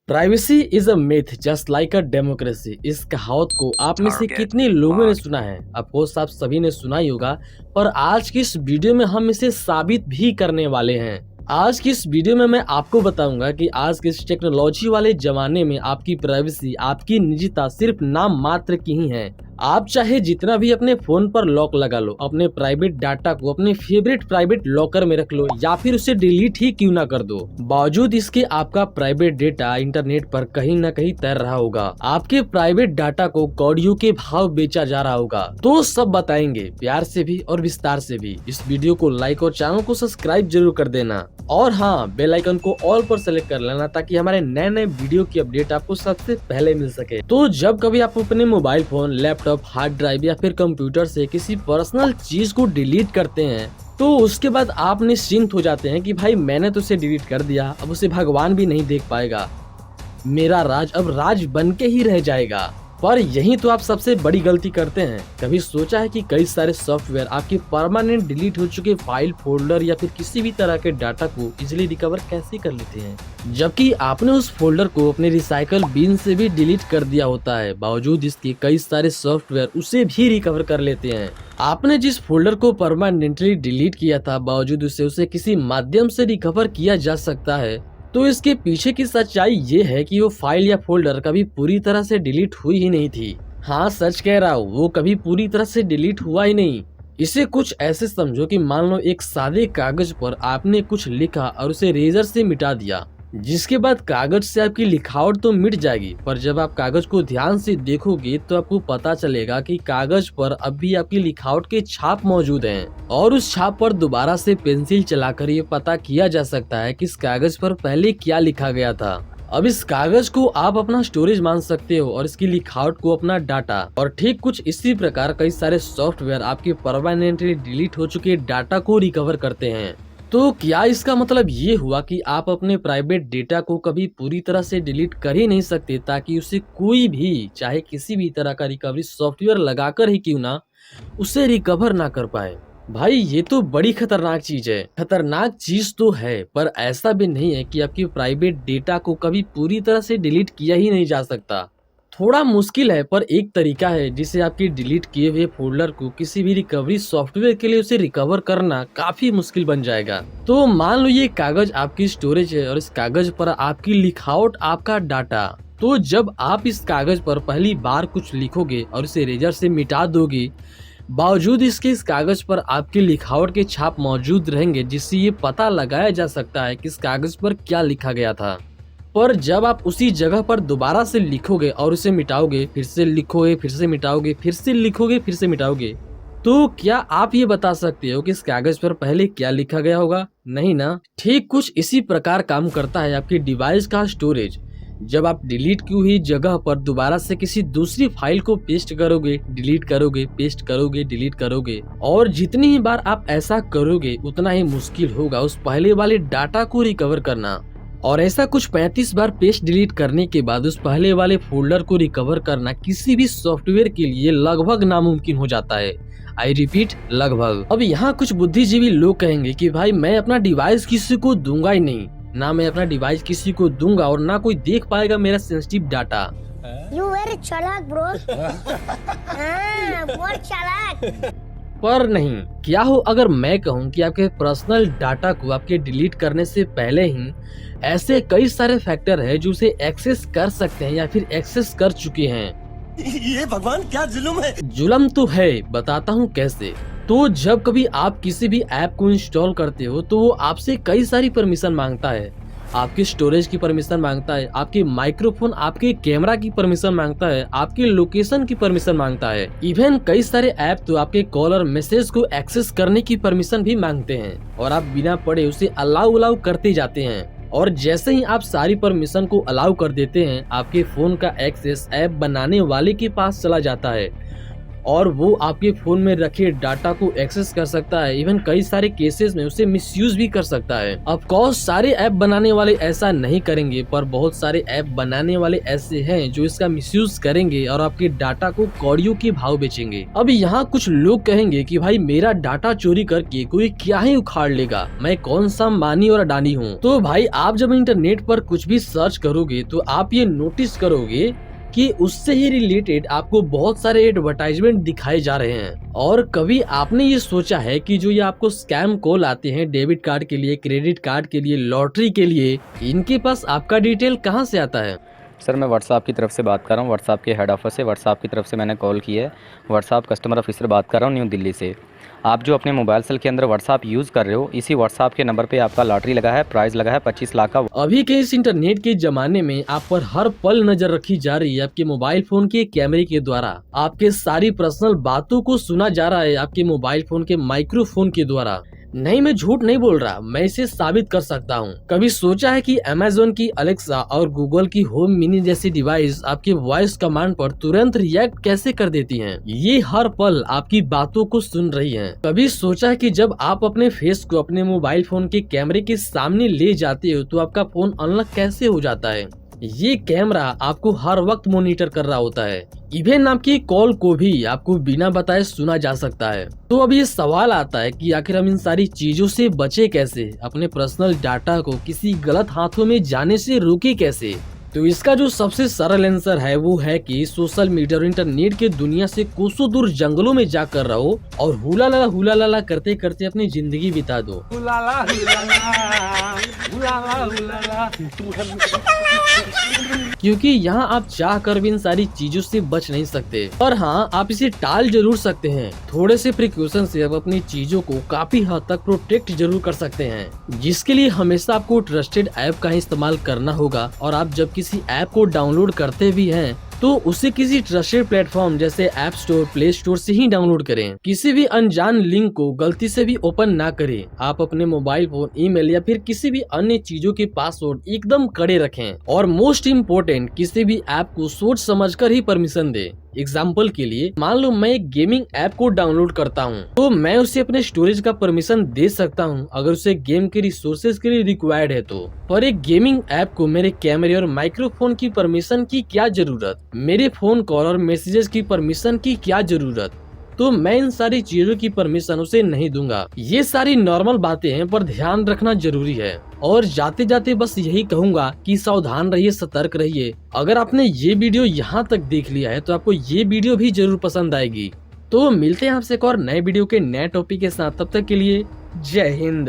Privacy is a myth just like a democracy. इस कहावत को आप में से कितने लोगों ने सुना है? अफकोर्स आप सभी ने सुना ही होगा, पर आज की इस वीडियो में हम इसे साबित भी करने वाले हैं। आज की इस वीडियो में मैं आपको बताऊंगा कि आज के इस टेक्नोलॉजी वाले जमाने में आपकी प्राइवेसी, आपकी निजता सिर्फ नाम मात्र की ही है। आप चाहे जितना भी अपने फोन पर लॉक लगा लो, अपने प्राइवेट डाटा को अपने फेवरेट प्राइवेट लॉकर में रख लो या फिर उसे डिलीट ही क्यों ना कर दो, बावजूद इसके आपका प्राइवेट डेटा इंटरनेट पर कहीं न कहीं तैर रहा होगा। आपके प्राइवेट डाटा को कौड़ियों के भाव बेचा जा रहा होगा। तो सब बताएंगे प्यार से भी और विस्तार से भी। इस वीडियो को लाइक और चैनल को सब्सक्राइब जरूर कर देना और हाँ, बेल आइकन को ऑल पर सेलेक्ट कर लेना ताकि हमारे नए नए वीडियो की अपडेट आपको सबसे पहले मिल सके। तो जब कभी आप अपने mobile phone, laptop, hard drive या फिर कंप्यूटर से किसी पर्सनल चीज को डिलीट करते हैं, तो उसके बाद आप निश्चिंत हो जाते हैं कि भाई मैंने तो उसे डिलीट कर दिया, अब उसे भगवान भी नहीं देख पाएगा, मेरा राज अब राज बन के ही रह जाएगा। पर यही तो आप सबसे बड़ी गलती करते हैं। कभी सोचा है कि कई सारे सॉफ्टवेयर आपके परमानेंट डिलीट हो चुके फाइल, फोल्डर या फिर किसी भी तरह के डाटा को इजीली रिकवर कैसे कर लेते हैं, जबकि आपने उस फोल्डर को अपने रिसाइकल बिन से भी डिलीट कर दिया होता है। बावजूद इसके कई सारे सॉफ्टवेयर उसे भी रिकवर कर लेते हैं। आपने जिस फोल्डर को परमानेंटली डिलीट किया था, बावजूद उसे किसी माध्यम से रिकवर किया जा सकता है। तो इसके पीछे की सच्चाई ये है कि वो फाइल या फोल्डर कभी पूरी तरह से डिलीट हुई ही नहीं थी। हाँ, सच कह रहा हूँ, वो कभी पूरी तरह से डिलीट हुआ ही नहीं। इसे कुछ ऐसे समझो कि मान लो एक सादे कागज पर आपने कुछ लिखा और उसे रेजर से मिटा दिया, जिसके बाद कागज से आपकी लिखावट तो मिट जाएगी, पर जब आप कागज को ध्यान से देखोगे तो आपको पता चलेगा कि कागज पर अब भी आपकी लिखावट के छाप मौजूद हैं और उस छाप पर दोबारा से पेंसिल चलाकर ये पता किया जा सकता है कि इस कागज पर पहले क्या लिखा गया था। अब इस कागज को आप अपना स्टोरेज मान सकते हो और इसकी लिखावट को अपना डाटा। और ठीक कुछ इसी प्रकार कई सारे सॉफ्टवेयर आपके परमानेंटली डिलीट हो चुके डाटा को रिकवर करते हैं। तो क्या इसका मतलब ये हुआ कि आप अपने प्राइवेट डेटा को कभी पूरी तरह से डिलीट कर ही नहीं सकते, ताकि उसे कोई भी चाहे किसी भी तरह का रिकवरी सॉफ्टवेयर लगाकर ही क्यों ना उसे रिकवर ना कर पाए? भाई ये तो बड़ी खतरनाक चीज है। खतरनाक चीज तो है, पर ऐसा भी नहीं है कि आपके प्राइवेट डेटा को कभी पूरी तरह से डिलीट किया ही नहीं जा सकता। थोड़ा मुश्किल है, पर एक तरीका है जिसे आपके डिलीट किए हुए फोल्डर को किसी भी रिकवरी सॉफ्टवेयर के लिए उसे रिकवर करना काफी मुश्किल बन जाएगा। तो मान लो ये कागज आपकी स्टोरेज है और इस कागज पर आपकी लिखावट, आपका डाटा। तो जब आप इस कागज पर पहली बार कुछ लिखोगे और इसे रेजर से मिटा दोगे, बावजूद इसके इस कागज पर आपकी लिखावट के छाप मौजूद रहेंगे, जिससे ये पता लगाया जा सकता है कि इस कागज पर क्या लिखा गया था। पर जब आप उसी जगह पर दोबारा से लिखोगे और उसे मिटाओगे, फिर से लिखोगे, फिर से मिटाओगे, फिर से लिखोगे, फिर से मिटाओगे, तो क्या आप ये बता सकते हो कि इस कागज पर पहले क्या लिखा गया होगा? नहीं ना। ठीक कुछ इसी प्रकार काम करता है आपके डिवाइस का स्टोरेज। जब आप डिलीट की हुई जगह पर दोबारा से किसी दूसरी फाइल को पेस्ट करोगे, डिलीट करोगे, पेस्ट करोगे, डिलीट करोगे, और जितनी ही बार आप ऐसा करोगे उतना ही मुश्किल होगा उस पहले वाले डाटा को रिकवर करना। और ऐसा कुछ 35 बार पेस्ट डिलीट करने के बाद उस पहले वाले फोल्डर को रिकवर करना किसी भी सॉफ्टवेयर के लिए लगभग नामुमकिन हो जाता है। आई रिपीट, लगभग। अब यहाँ कुछ बुद्धिजीवी लोग कहेंगे कि भाई मैं अपना डिवाइस किसी को दूंगा ही नहीं, ना मैं अपना डिवाइस किसी को दूंगा और ना कोई देख पाएगा मेरा सेंसिटिव डाटा। You very चालाक ब्रो। बहुत चालाक। पर नहीं, क्या हो अगर मैं कहूँ कि आपके पर्सनल डाटा को आपके डिलीट करने से पहले ही ऐसे कई सारे फैक्टर हैं जो उसे एक्सेस कर सकते हैं या फिर एक्सेस कर चुके हैं। ये भगवान क्या जुल्म है। जुल्म तो है, बताता हूँ कैसे। तो जब कभी आप किसी भी ऐप को इंस्टॉल करते हो तो वो आपसे कई सारी परमिशन मांगता है। आपके स्टोरेज की परमिशन मांगता है, आपके माइक्रोफोन, आपके कैमरा की परमिशन मांगता है, आपके लोकेशन की परमिशन मांगता है। इवन कई सारे ऐप तो आपके कॉल और मैसेज को एक्सेस करने की परमिशन भी मांगते हैं और आप बिना पढ़े उसे अलाउ करते जाते हैं। और जैसे ही आप सारी परमिशन को अलाउ कर देते हैं, आपके फोन का एक्सेस ऐप बनाने वाले के पास चला जाता है और वो आपके फोन में रखे डाटा को एक्सेस कर सकता है। इवन कई सारे केसेस में उसे मिसयूज भी कर सकता है। ऑफ कोर्स सारे ऐप बनाने वाले ऐसा नहीं करेंगे, पर बहुत सारे ऐप बनाने वाले ऐसे हैं जो इसका मिसयूज करेंगे और आपके डाटा को कौड़ियों के भाव बेचेंगे। अब यहाँ कुछ लोग कहेंगे कि भाई मेरा डाटा चोरी करके कोई क्या ही उखाड़ लेगा, मैं कौन सा अंबानी और अडानी हूँ। तो भाई आप जब इंटरनेट पर कुछ भी सर्च करोगे तो आप ये नोटिस करोगे कि उससे ही रिलेटेड आपको बहुत सारे एडवर्टाइजमेंट दिखाए जा रहे हैं। और कभी आपने ये सोचा है कि जो ये आपको स्कैम कॉल आते हैं डेबिट कार्ड के लिए, क्रेडिट कार्ड के लिए, लॉटरी के लिए, इनके पास आपका डिटेल कहाँ से आता है? सर मैं व्हाट्सएप की तरफ से बात कर रहा हूँ, व्हाट्सएप के हेड ऑफिस से, व्हाट्सएप की तरफ से मैंने कॉल की है। व्हाट्सएप कस्टमर ऑफिसर बात कर रहा हूँ न्यू दिल्ली से। आप जो अपने मोबाइल सेल के अंदर व्हाट्सएप यूज़ कर रहे हो, इसी व्हाट्सएप के नंबर पे आपका लॉटरी लगा है, प्राइज़ लगा है 25 लाख का। अभी के इस इंटरनेट के जमाने में आप पर हर पल नजर रखी जा रही है आपके मोबाइल फोन के कैमरे के द्वारा। आपके सारी पर्सनल बातों को सुना जा रहा है आपके मोबाइल फोन के माइक्रोफोन के द्वारा। नहीं, मैं झूठ नहीं बोल रहा, मैं इसे साबित कर सकता हूँ। कभी सोचा है कि अमेज़न की अलेक्सा और गूगल की होम मिनी जैसी डिवाइस आपके वॉइस कमांड पर तुरंत रिएक्ट कैसे कर देती हैं? ये हर पल आपकी बातों को सुन रही हैं। कभी सोचा है कि जब आप अपने फेस को अपने मोबाइल फोन के कैमरे के सामने ले जाते हो तो आपका फोन अनलॉक कैसे हो जाता है? ये कैमरा आपको हर वक्त मॉनिटर कर रहा होता है। इवन आपकी कॉल को भी आपको बिना बताए सुना जा सकता है। तो अब ये सवाल आता है कि आखिर हम इन सारी चीजों से बचे कैसे, अपने पर्सनल डाटा को किसी गलत हाथों में जाने से रोके कैसे? तो इसका जो सबसे सरल आंसर है वो है कि सोशल मीडिया और इंटरनेट के दुनिया से कोसों दूर जंगलों में जाकर रहो और हुला लाला करते करते अपनी जिंदगी बिता दो। क्योंकि यहाँ आप चाह कर भी इन सारी चीजों से बच नहीं सकते, पर हाँ आप इसे टाल जरूर सकते हैं। थोड़े से प्रिकॉशन से आप अपनी चीजों को काफी हद तक प्रोटेक्ट जरूर कर सकते हैं, जिसके लिए हमेशा आपको ट्रस्टेड ऐप का इस्तेमाल करना होगा। और आप जब किसी ऐप को डाउनलोड करते भी हैं तो उसे किसी ट्रस्टेड प्लेटफॉर्म जैसे ऐप स्टोर, प्ले स्टोर से ही डाउनलोड करें। किसी भी अनजान लिंक को गलती से भी ओपन ना करें। आप अपने मोबाइल फोन, ईमेल या फिर किसी भी अन्य चीजों के पासवर्ड एकदम कड़े रखें। और मोस्ट इम्पोर्टेंट, किसी भी ऐप को सोच समझकर ही परमिशन दें। एग्जाम्पल के लिए मान लो मैं एक गेमिंग ऐप को डाउनलोड करता हूँ तो मैं उसे अपने स्टोरेज का परमिशन दे सकता हूँ अगर उसे गेम के रिसोर्सेज के लिए रिक्वायर्ड है तो। पर एक गेमिंग ऐप को मेरे कैमरे और माइक्रोफोन की परमिशन की क्या जरूरत, मेरे फोन कॉल और मैसेजेस की परमिशन की क्या जरूरत? तो मैं इन सारी चीजों की परमिशन उसे नहीं दूंगा। ये सारी नॉर्मल बातें हैं, पर ध्यान रखना जरूरी है। और जाते जाते बस यही कहूंगा कि सावधान रहिए, सतर्क रहिए। अगर आपने ये वीडियो यहाँ तक देख लिया है तो आपको ये वीडियो भी जरूर पसंद आएगी। तो मिलते हैं आपसे एक और नए वीडियो के नए टॉपिक के साथ। तब तक के लिए जय हिंद।